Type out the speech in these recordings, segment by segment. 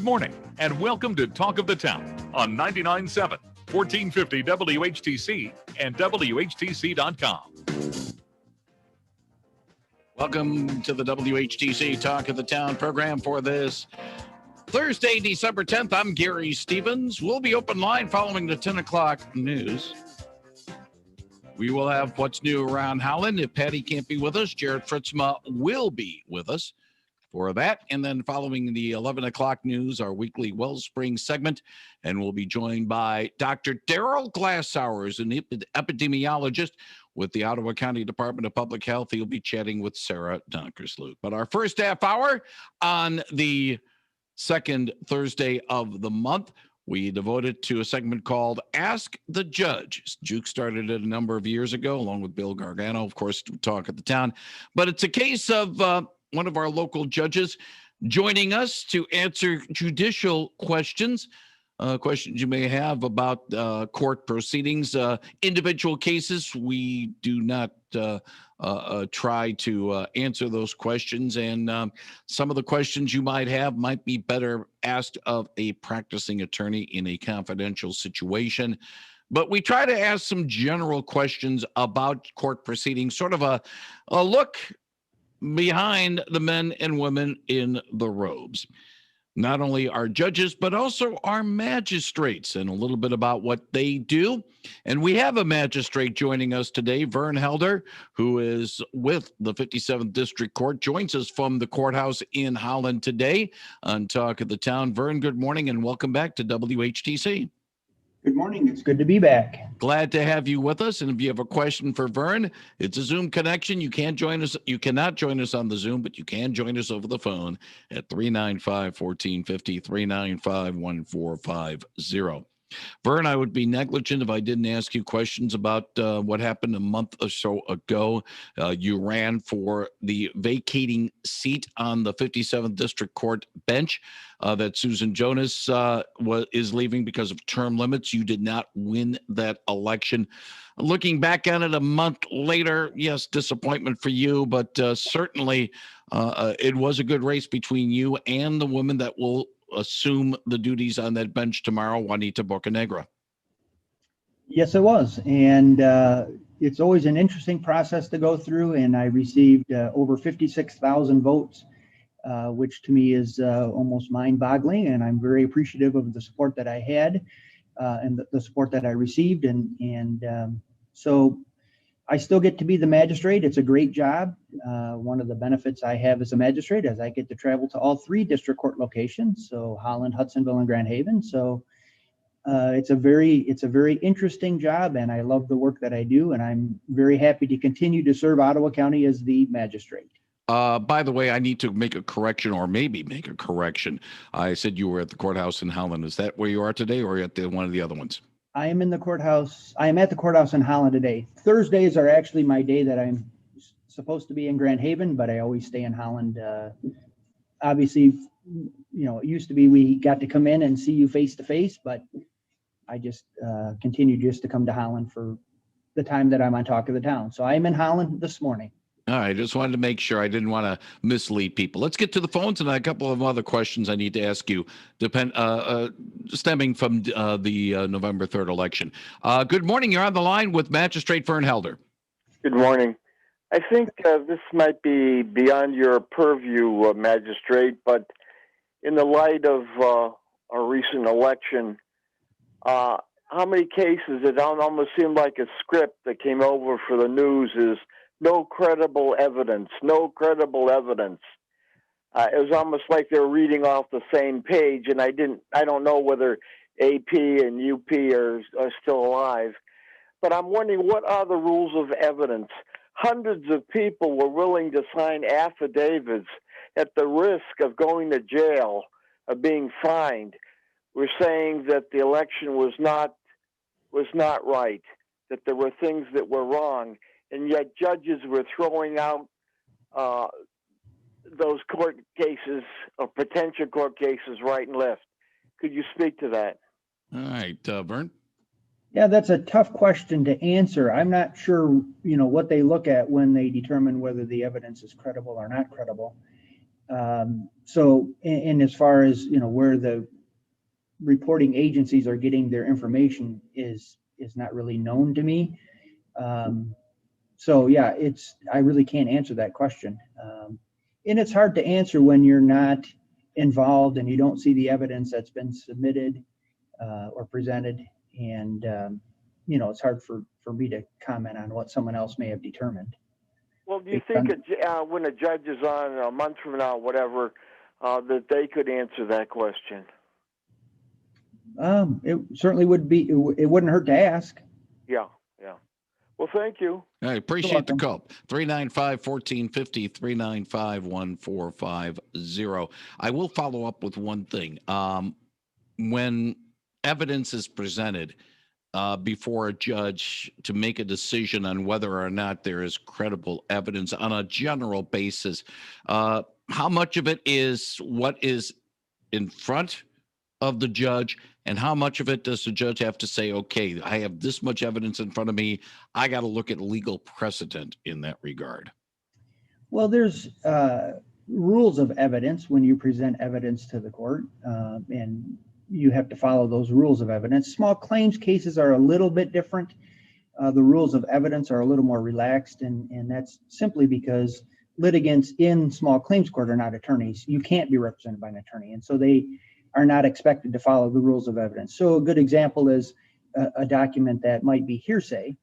morning, and welcome to Talk of the Town on 99.7, 1450 WHTC and WHTC.com. Welcome to the WHTC Talk of the Town program for this Thursday, December 10th. I'm Gary Stevens. We'll be open line following the 10 o'clock news. We will have what's new around Holland. If Patty can't be with us, Jared Fritzma will be with us for that. And then following the 11 o'clock news, our weekly Wellspring segment. And we'll be joined by Dr. Daryl Glassowers, an epidemiologist with the Ottawa County Department of Public Health. He'll be chatting with Sarah Donkersloot. But our first half hour on the second Thursday of the month, we devoted to a segment called Ask the Judge. Juke started it a number of years ago, along with Bill Gargano, of course, to Talk at the Town. But it's a case of one of our local judges joining us to answer judicial questions, questions you may have about court proceedings, individual cases. We do not try to answer those questions, and some of the questions you might have might be better asked of a practicing attorney in a confidential situation. But we try to ask some general questions about court proceedings, sort of a look behind the men and women in the robes. Not only our judges, but also our magistrates, and a little bit about what they do. And we have a magistrate joining us today, Vern Helder, who is with the 57th District Court, joins us from the courthouse in Holland today on Talk of the Town. Vern, good morning and welcome back to WHTC. Good morning. It's good to be back. Glad to have you with us. And if you have a question for Vern, it's a Zoom connection. You can't join us. You cannot join us on the Zoom, but you can join us over the phone at 395-1450, 395-1450. Vern, I would be negligent if I didn't ask you questions about what happened a month or so ago. You ran for the vacating seat on the 57th District Court bench that Susan Jonas is leaving because of term limits. You did not win that election. Looking back on it a month later, yes, disappointment for you, but certainly it was a good race between you and the woman that will assume the duties on that bench tomorrow, Juanita Bocanegra. Yes, it was. And it's always an interesting process to go through. And I received over 56,000 votes, which to me is almost mind-boggling. And I'm very appreciative of the support that I had and the support that I received. And so I still get to be the magistrate. It's a great job. One of the benefits I have as a magistrate is I get to travel to all three district court locations, so Holland, Hudsonville, and Grand Haven. So it's a very interesting job, and I love the work that I do, and I'm very happy to continue to serve Ottawa County as the magistrate. By the way, I need to make a correction, or maybe make a correction. I said you were at the courthouse in Holland. Is that where you are today, or at one of the other ones? I am in the courthouse. I am at the courthouse in Holland today. Thursdays are actually my day that I'm supposed to be in Grand Haven, but I always stay in Holland. Obviously, it used to be we got to come in and see you face to face, but I just continue just to come to Holland for the time that I'm on Talk of the Town. So I am in Holland this morning. All right, I just wanted to make sure. I didn't want to mislead people. Let's get to the phones, and a couple of other questions I need to ask you, stemming from the November 3rd election. Good morning. You're on the line with Magistrate Vern Helder. Good morning. I think this might be beyond your purview, Magistrate, but in the light of a recent election, how many cases, it almost seemed like a script that came over for the news, is no credible evidence, no credible evidence. It was almost like they were reading off the same page, and I don't know whether AP and UP are still alive, but I'm wondering, what are the rules of evidence? Hundreds of people were willing to sign affidavits at the risk of going to jail, of being fined. We're saying that the election was not right, that there were things that were wrong, and yet judges were throwing out those court cases or potential court cases right and left. Could you speak to that? All right, Vern. Yeah, that's a tough question to answer. I'm not sure, what they look at when they determine whether the evidence is credible or not credible. And as far as, where the reporting agencies are getting their information is not really known to me. Yeah, I really can't answer that question. And it's hard to answer when you're not involved and you don't see the evidence that's been submitted or presented. And, it's hard for me to comment on what someone else may have determined. Well, do you think when a judge is on a month from now, whatever, that they could answer that question? It certainly would be. It wouldn't hurt to ask. Yeah. Well, thank you. I appreciate the call. 395-1450, 395-1450. I will follow up with one thing. When evidence is presented before a judge to make a decision on whether or not there is credible evidence on a general basis, how much of it is what is in front of the judge, and how much of it does the judge have to say, okay, I have this much evidence in front of me, I got to look at legal precedent in that regard? Well, there's rules of evidence when you present evidence to the court, and you have to follow those rules of evidence. Small claims cases are a little bit different. The rules of evidence are a little more relaxed, and that's simply because litigants in small claims court are not attorneys. You can't be represented by an attorney, and so they are not expected to follow the rules of evidence. So a good example is a document that might be hearsay,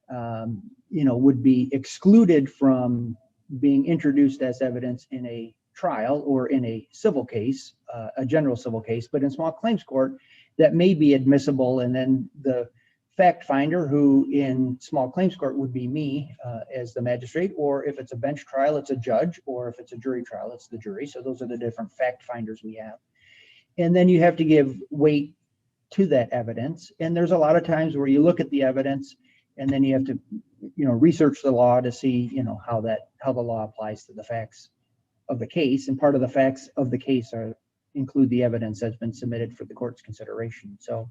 would be excluded from being introduced as evidence in a trial or in a civil case, a general civil case. But in small claims court, that may be admissible, and then the fact finder, who in small claims court would be me as the magistrate, or if it's a bench trial, it's a judge, or if it's a jury trial, it's the jury. So those are the different fact finders we have. And then you have to give weight to that evidence. And there's a lot of times where you look at the evidence and then you have to, research the law to see, how the law applies to the facts of the case. And part of the facts of the case include the evidence that's been submitted for the court's consideration. So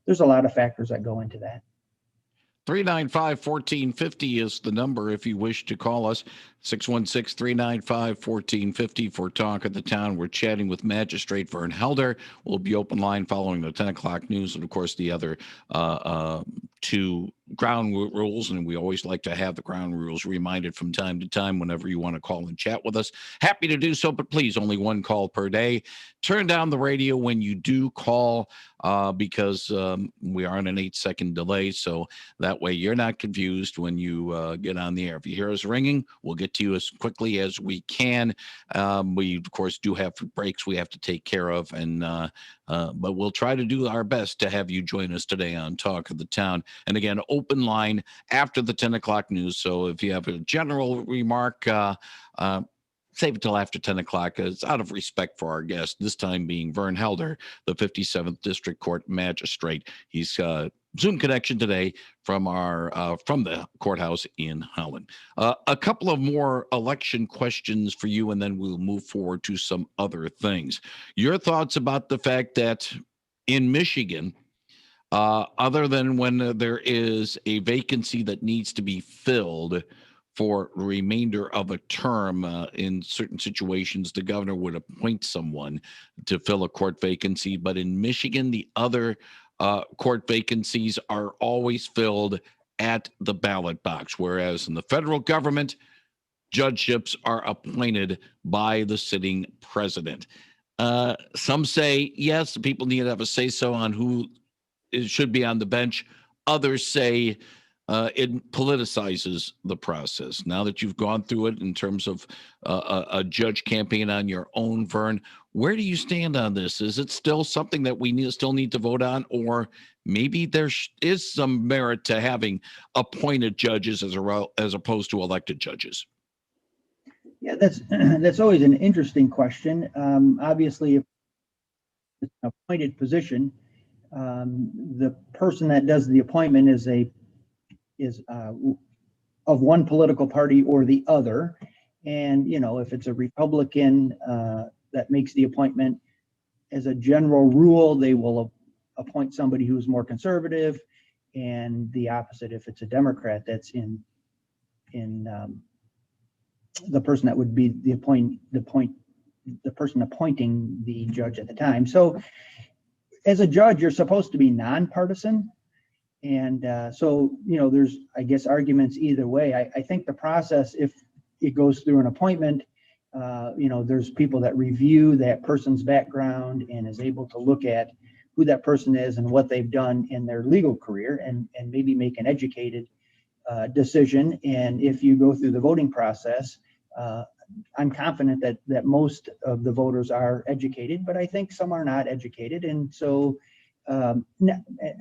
there's a lot of factors that go into that. 395-1450 is the number if you wish to call us. 616-395-1450 for Talk of the Town. We're chatting with Magistrate Vern Helder. We'll be open line following the 10 o'clock news and, of course, the other two ground rules. And we always like to have the ground rules reminded from time to time whenever you want to call and chat with us. Happy to do so, but please, only one call per day. Turn down the radio when you do call because we are on an 8-second delay. So that way you're not confused when you get on the air. If you hear us ringing, we'll get to you as quickly as we can. We, of course, do have breaks we have to take care of, but we'll try to do our best to have you join us today on Talk of the Town. And again, open line after the 10 o'clock news. So if you have a general remark, save it till after 10 o'clock. It's out of respect for our guest, this time being Vern Helder, the 57th District Court Magistrate. He's Zoom connection today from the courthouse in Holland. A couple of more election questions for you, and then we'll move forward to some other things. Your thoughts about the fact that in Michigan, other than when there is a vacancy that needs to be filled for the remainder of a term, in certain situations, the governor would appoint someone to fill a court vacancy. But in Michigan, the other court vacancies are always filled at the ballot box, whereas in the federal government, judgeships are appointed by the sitting president. Some say, yes, the people need to have a say-so on who should be on the bench. Others say it politicizes the process. Now that you've gone through it in terms of a judge campaign on your own, Vern, where do you stand on this? Is it still something that we still need to vote on, or maybe there is some merit to having appointed judges as opposed to elected judges? Yeah, that's always an interesting question. Obviously, if it's an appointed position, the person that does the appointment is of one political party or the other. And, if it's a Republican that makes the appointment, as a general rule, they will appoint somebody who's more conservative, and the opposite if it's a Democrat that's in the person that would be the appointee the person appointing the judge at the time. So as a judge, you're supposed to be nonpartisan. And so, there's, I guess, arguments either way. I think the process, if it goes through an appointment, there's people that review that person's background and is able to look at who that person is and what they've done in their legal career and maybe make an educated decision. And if you go through the voting process, I'm confident that most of the voters are educated, but I think some are not educated. And so, and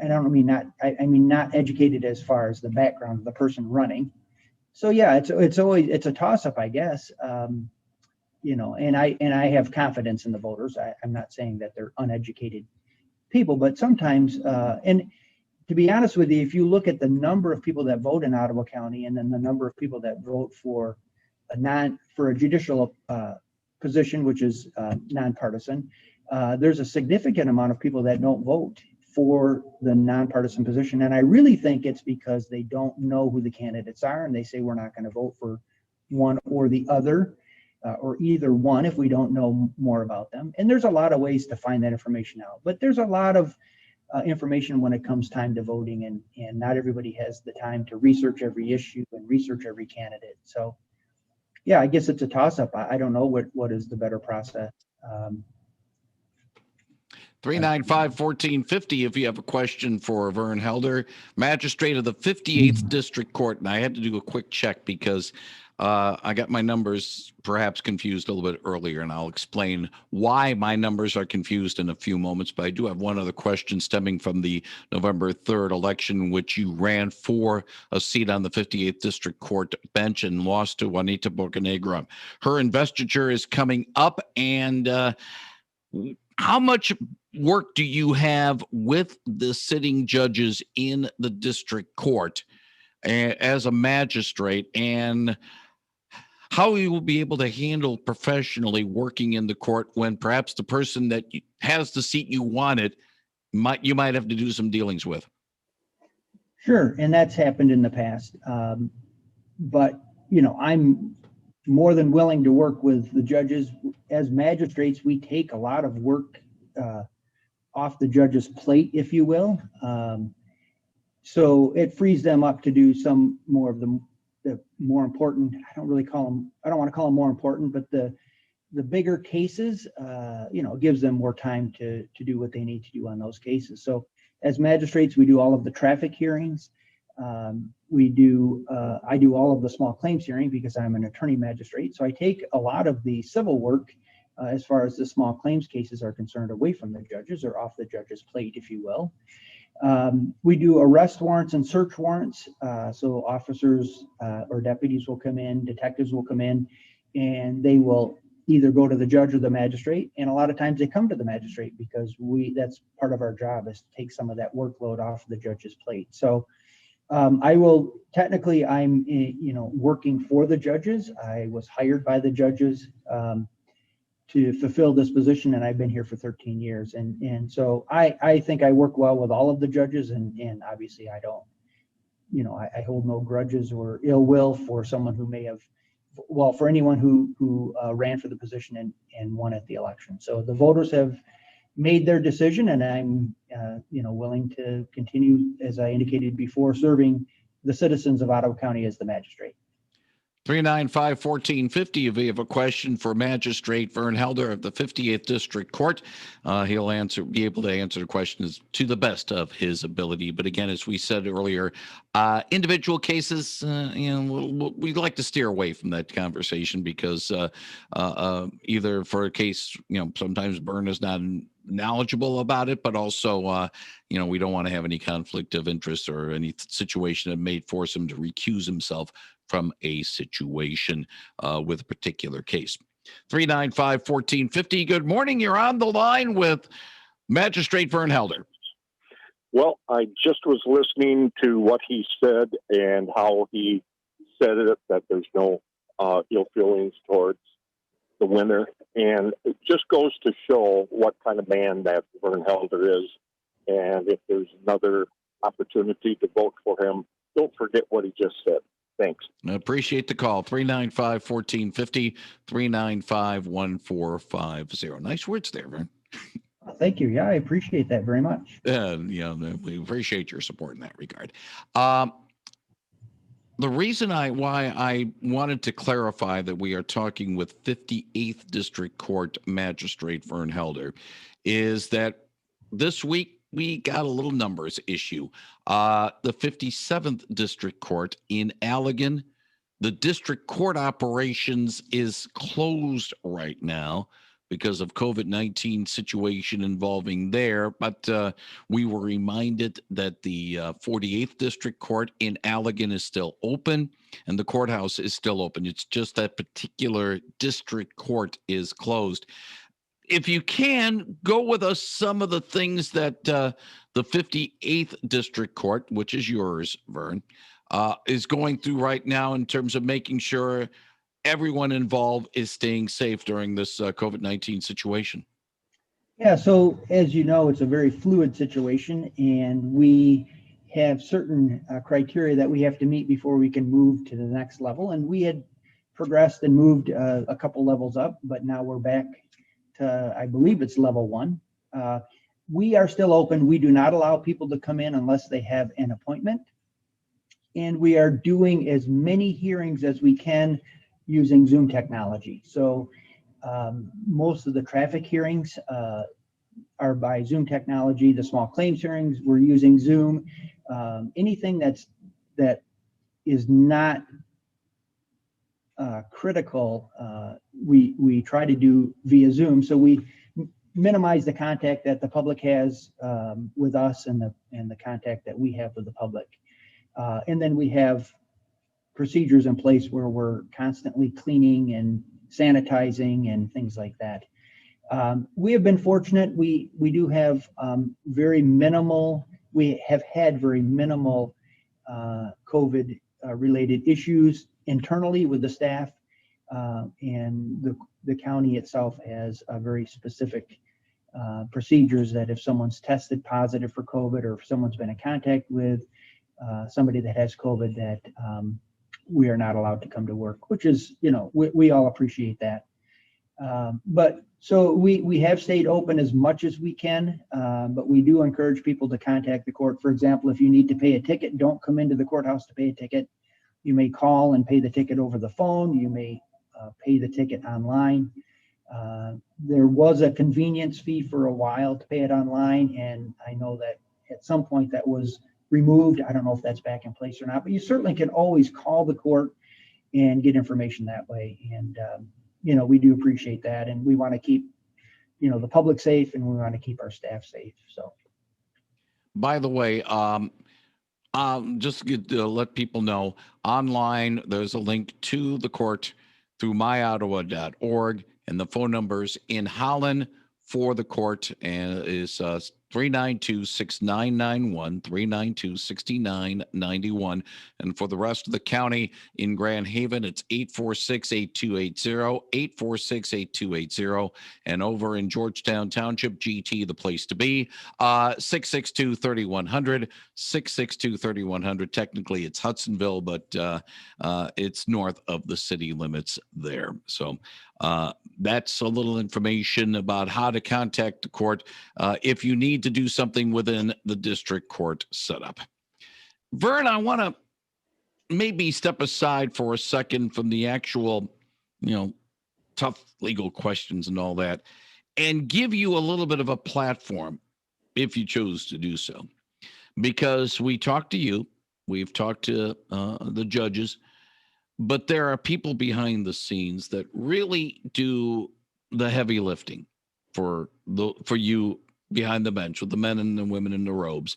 I don't mean not, I mean not educated as far as the background of the person running. So yeah, it's always a toss up, I guess. And I have confidence in the voters. I'm not saying that they're uneducated people, but sometimes, and to be honest with you, if you look at the number of people that vote in Ottawa County and then the number of people that vote for a judicial position, which is nonpartisan, there's a significant amount of people that don't vote for the nonpartisan position. And I really think it's because they don't know who the candidates are and they say we're not going to vote for one or the other, or either one if we don't know more about them. And there's a lot of ways to find that information out, but there's a lot of information when it comes time to voting, and not everybody has the time to research every issue and research every candidate. So yeah, I guess it's a toss-up. I don't know what is the better process. 395-1450 if you have a question for Vern Helder, Magistrate of the 58th District Court. And I had to do a quick check because I got my numbers perhaps confused a little bit earlier, and I'll explain why my numbers are confused in a few moments. But I do have one other question stemming from the November 3rd election, in which you ran for a seat on the 58th District Court bench and lost to Juanita Bocanegra. Her investiture is coming up, and how much work do you have with the sitting judges in the district court as a magistrate, and how you will be able to handle professionally working in the court when perhaps the person that has the seat you wanted you might have to do some dealings with? Sure, and that's happened in the past. But I'm more than willing to work with the judges. As magistrates, we take a lot of work off the judge's plate, if you will. So it frees them up to do some more of the more important, I don't want to call them more important, but the bigger cases, gives them more time to do what they need to do on those cases. So as magistrates, we do all of the traffic hearings. I do all of the small claims hearing because I'm an attorney magistrate. So I take a lot of the civil work as far as the small claims cases are concerned away from the judges or off the judge's plate, if you will. We do arrest warrants and search warrants. So officers or deputies will come in, detectives will come in, and they will either go to the judge or the magistrate. And a lot of times they come to the magistrate because that's part of our job, is to take some of that workload off the judge's plate. So I'm working for the judges. I was hired by the judges to fulfill this position, and I've been here for 13 years. And so I think I work well with all of the judges, and obviously I don't, I hold no grudges or ill will for someone who may have, for anyone who ran for the position and won at the election. So the voters have made their decision, and I'm, willing to continue, as I indicated before, serving the citizens of Ottawa County as the magistrate. 395-1450 if you have a question for Magistrate Vern Helder of the 58th District Court. He'll be able to answer the questions to the best of his ability. But again, as we said earlier, individual cases, we'd like to steer away from that conversation because either for a case, sometimes Vern is not knowledgeable about it, but also, we don't want to have any conflict of interest or any situation that may force him to recuse himself from a situation with a particular case. 395-1450. Good morning. You're on the line with Magistrate Vern Helder. Well, I just was listening to what he said and how he said it, that there's no ill feelings towards the winner. And it just goes to show what kind of man that Vern Helder is. And if there's another opportunity to vote for him, don't forget what he just said. Thanks. I appreciate the call. 395-1450, 395-1450. Nice words there, Vern. Thank you. Yeah, I appreciate that very much. We appreciate your support in that regard. The reason why I wanted to clarify that we are talking with 58th District Court Magistrate Vern Helder is that this week we got a little numbers issue. The 57th District Court in Allegan, the district court operations is closed right now because of COVID-19 situation involving there. But we were reminded that the 48th District Court in Allegan is still open and the courthouse is still open. It's just that particular district court is closed. If you can, go with us some of the things that the 58th District Court, which is yours, Vern, is going through right now in terms of making sure everyone involved is staying safe during this COVID-19 situation. Yeah, so as you know, it's a very fluid situation, and we have certain criteria that we have to meet before we can move to the next level. And we had progressed and moved a couple levels up, but now we're back to, I believe it's level 1. We are still open. We do not allow people to come in unless they have an appointment. And we are doing as many hearings as we can using Zoom technology. So most of the traffic hearings are by Zoom technology. The small claims hearings, we're using Zoom. Anything that is not critical, we try to do via Zoom. So we minimize the contact that the public has with us and the contact that we have with the public. And then we have procedures in place where we're constantly cleaning and sanitizing and things like that. We have been fortunate. We do have very minimal COVID related issues internally with the staff, and the county itself has a very specific procedures that if someone's tested positive for COVID or if someone's been in contact with somebody that has COVID, that we are not allowed to come to work, which is, we all appreciate that. But so we have stayed open as much as we can, but we do encourage people to contact the court. For example, if you need to pay a ticket, don't come into the courthouse to pay a ticket. You may call and pay the ticket over the phone. You may pay the ticket online. There was a convenience fee for a while to pay it online, and I know that at some point that was removed. I don't know if that's back in place or not, but you certainly can always call the court and get information that way. And, we do appreciate that. And we want to keep, the public safe, and we want to keep our staff safe. So, by the way, just to let people know, online, there's a link to the court through myottawa.org, and the phone numbers in Holland for the court is 392-6991, 392-6991. And for the rest of the county in Grand Haven, it's 846-8280, 846-8280. And over in Georgetown Township, GT, the place to be, 662-3100, 662-3100. Technically, it's Hudsonville, but it's north of the city limits there. So that's a little information about how to contact the court if you need to do something within the district court setup. Vern, I want to maybe step aside for a second from the actual, tough legal questions and all that, and give you a little bit of a platform if you choose to do so. Because we talked to you, we've talked to the judges, but there are people behind the scenes that really do the heavy lifting for you behind the bench with the men and the women in the robes.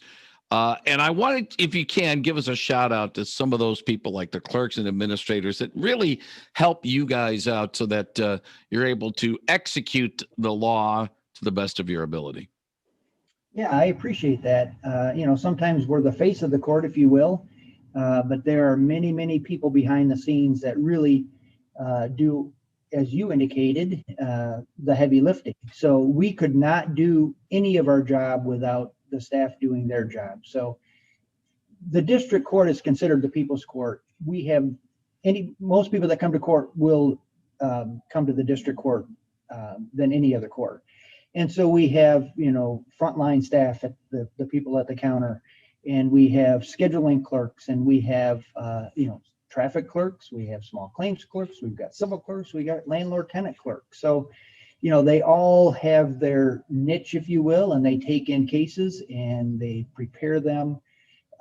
And I wanted, if you can, give us a shout out to some of those people like the clerks and administrators that really help you guys out so that you're able to execute the law to the best of your ability. Yeah, I appreciate that. Sometimes we're the face of the court, if you will, but there are many, many people behind the scenes that really do, as you indicated, the heavy lifting. So we could not do any of our job without the staff doing their job. So the district court is considered the people's court. We have most people that come to court will come to the district court than any other court. And so we have, frontline staff at the people at the counter, and we have scheduling clerks, and we have, traffic clerks, we have small claims clerks, we've got civil clerks, we got landlord tenant clerks. So, they all have their niche, if you will, and they take in cases and they prepare them,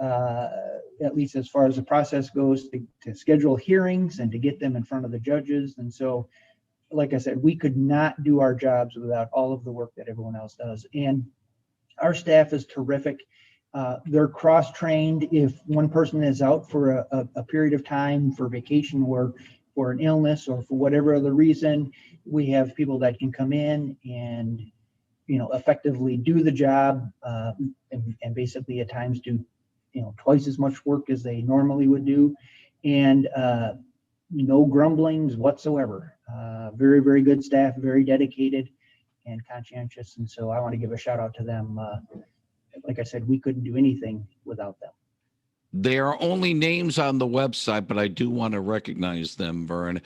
at least as far as the process goes, to schedule hearings and to get them in front of the judges. And so, like I said, we could not do our jobs without all of the work that everyone else does. And our staff is terrific. They're cross-trained. If one person is out for a period of time for vacation or for an illness or for whatever other reason, we have people that can come in and, effectively do the job, and basically at times do, twice as much work as they normally would do. And no grumblings whatsoever. Very, very good staff, very dedicated and conscientious. And so I want to give a shout out to them. Like I said, we couldn't do anything without them. There are only names on the website, but I do want to recognize them, Vern.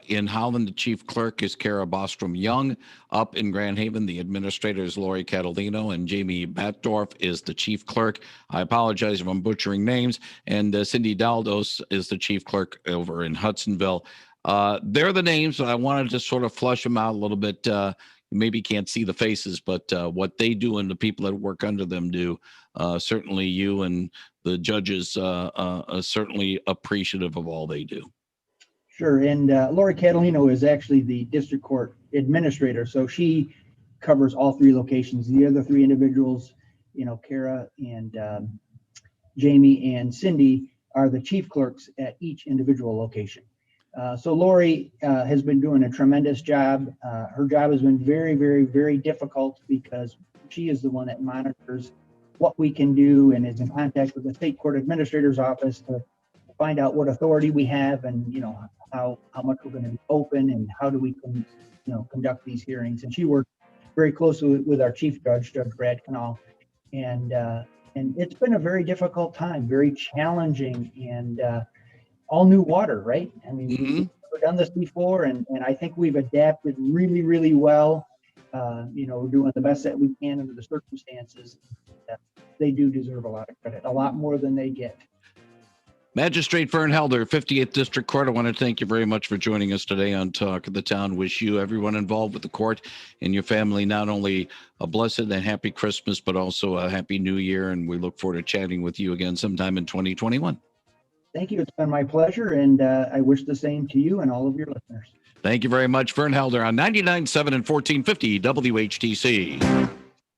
In Holland, the chief clerk is Kara Bostrom Young. Up in Grand Haven, the administrator is Lori Catalino, and Jamie Batdorf is the chief clerk. I apologize if I'm butchering names. And Cindy Daldos is the chief clerk over in Hudsonville. They're the names, but I wanted to sort of flush them out a little bit. Maybe can't see the faces, but what they do and the people that work under them do. Certainly you and the judges are certainly appreciative of all they do. Sure. And Lori Catalino is actually the district court administrator. So she covers all three locations. The other three individuals, Kara and Jamie and Cindy, are the chief clerks at each individual location. So Lori has been doing a tremendous job. Her job has been very, very, very difficult because she is the one that monitors what we can do and is in contact with the state court administrator's office to find out what authority we have and, how much we're going to be open and how do we conduct these hearings. And she worked very closely with our chief judge, Judge Brad Canal. And it's been a very difficult time, very challenging, and all new water, right? I mean, we've never done this before, and I think we've adapted really, really well. We're doing the best that we can under the circumstances. They do deserve a lot of credit, a lot more than they get. Magistrate Vern Helder, 58th District Court, I want to thank you very much for joining us today on Talk of the Town. Wish you, everyone involved with the court, and your family not only a blessed and happy Christmas, but also a happy New Year, and we look forward to chatting with you again sometime in 2021. Thank you. It's been my pleasure, and I wish the same to you and all of your listeners. Thank you very much, Vern Helder, on 99.7 and 1450 WHTC.